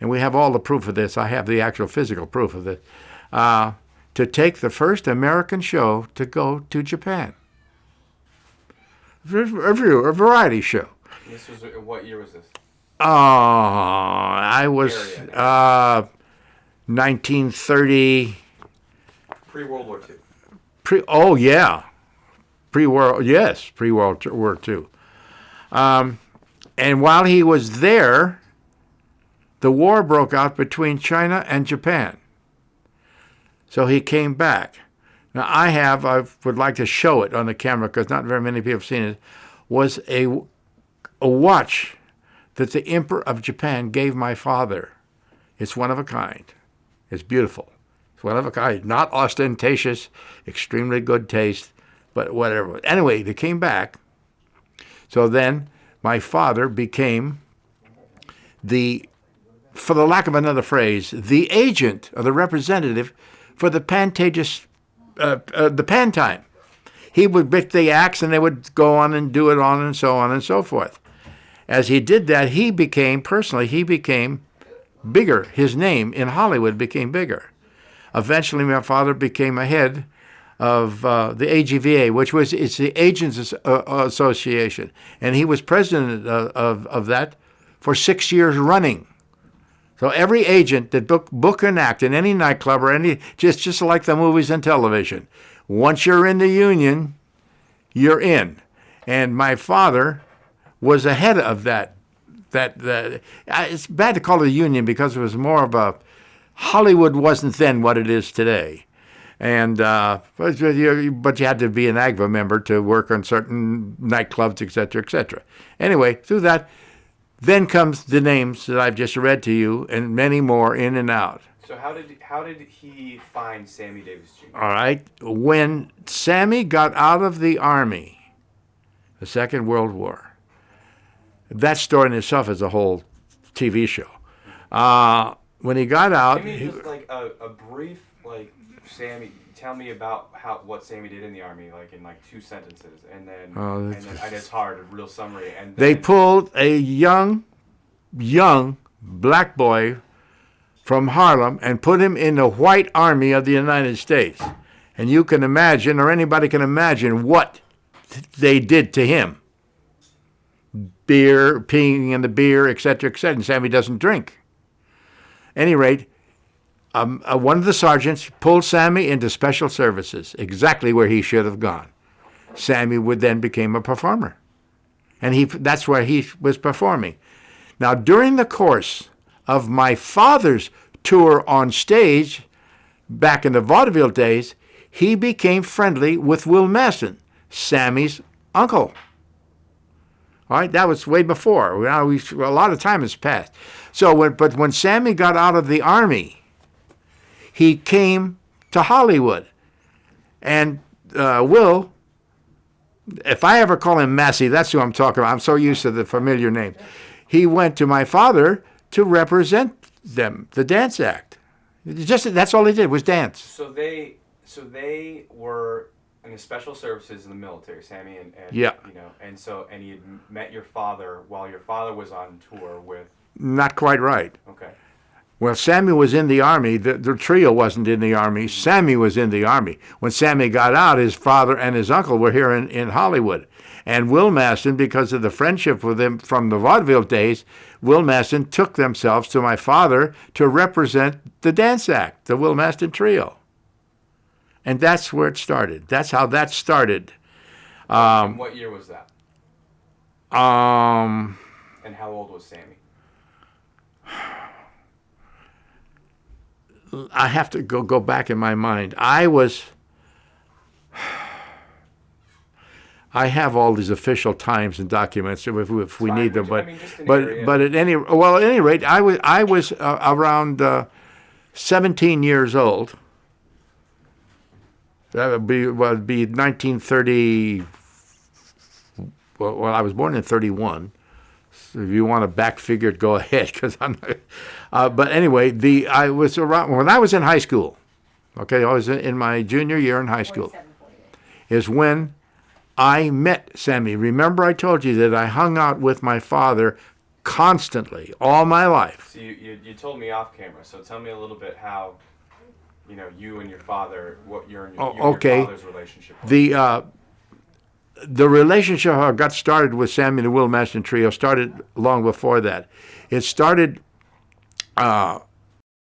and we have all the proof of this. I have the actual physical proof of it. To take the first American show to go to Japan. A variety show. This was, what year was this? I was 1930. Pre-World War II. Oh yeah, pre-World War II. And while he was there, the war broke out between China and Japan. So he came back. Now I would like to show it on the camera because not very many people have seen it, was a watch that the Emperor of Japan gave my father. It's one of a kind. It's beautiful. It's one of a kind. Not ostentatious, extremely good taste, but whatever. Anyway, they came back. So then my father became for the lack of another phrase, the agent or the representative for the the pan time. He would pick the axe and they would go on and do it on and so on and so forth. As he did that, he became bigger. His name in Hollywood became bigger. Eventually, my father became a head of the AGVA, it's the Agents Association. And he was president of that for 6 years running. So every agent that book an act in any nightclub or just like the movies and television, once you're in the union, you're in. And my father was ahead of that. It's bad to call it a union because it was more of a Hollywood wasn't then what it is today. And but you had to be an AGVA member to work on certain nightclubs, et cetera, et cetera. Anyway, through that, then comes the names that I've just read to you, and many more in and out. So how did he find Sammy Davis Jr.? All right. When Sammy got out of the Army, the Second World War, that story in itself is a whole TV show. When he got out... Give me just like a brief, Sammy, tell me about what Sammy did in the Army, in 2 sentences, and then it's hard, a real summary. And they pulled a young black boy from Harlem and put him in the white army of the United States. And you can imagine, or anybody can imagine, what they did to him. Beer, peeing in the beer, et cetera, and Sammy doesn't drink. At any rate, one of the sergeants pulled Sammy into special services, exactly where he should have gone. Sammy would then become a performer. And that's where he was performing. Now, during the course of my father's tour on stage, back in the vaudeville days, he became friendly with Will Maston, Sammy's uncle. All right, that was way before. Now a lot of time has passed. But when Sammy got out of the Army, he came to Hollywood. And Will, if I ever call him Massey, that's who I'm talking about. I'm so used to the familiar name. He went to my father to represent them, the dance act. That's all he did was dance. So they were in the special services in the military, Sammy and yeah. And he had met your father while your father was on tour with. Not quite right. Okay. Well, Sammy was in the Army. The trio wasn't in the Army. Sammy was in the Army. When Sammy got out, his father and his uncle were here in Hollywood. And Will Maston, because of the friendship with him from the vaudeville days, Will Maston took themselves to my father to represent the dance act, the Will Maston Trio. And that's where it started. That's how that started. And what year was that? And how old was Sammy? I have to go back in my mind. I have all these official times and documents if we need them, but at any rate, I was around 17 years old. That would be 1930. Well, I was born in 31. So if you want to back figure it, go ahead, because I'm not. But anyway, I was around when I was in high school. Okay, I was in my junior year in high school. Is when I met Sammy. Remember, I told you that I hung out with my father constantly all my life. So you told me off camera. So tell me a little bit how, you and your father, what you and your father's relationship was. The relationship I got started with Sammy and the Will Master Trio started long before that. It started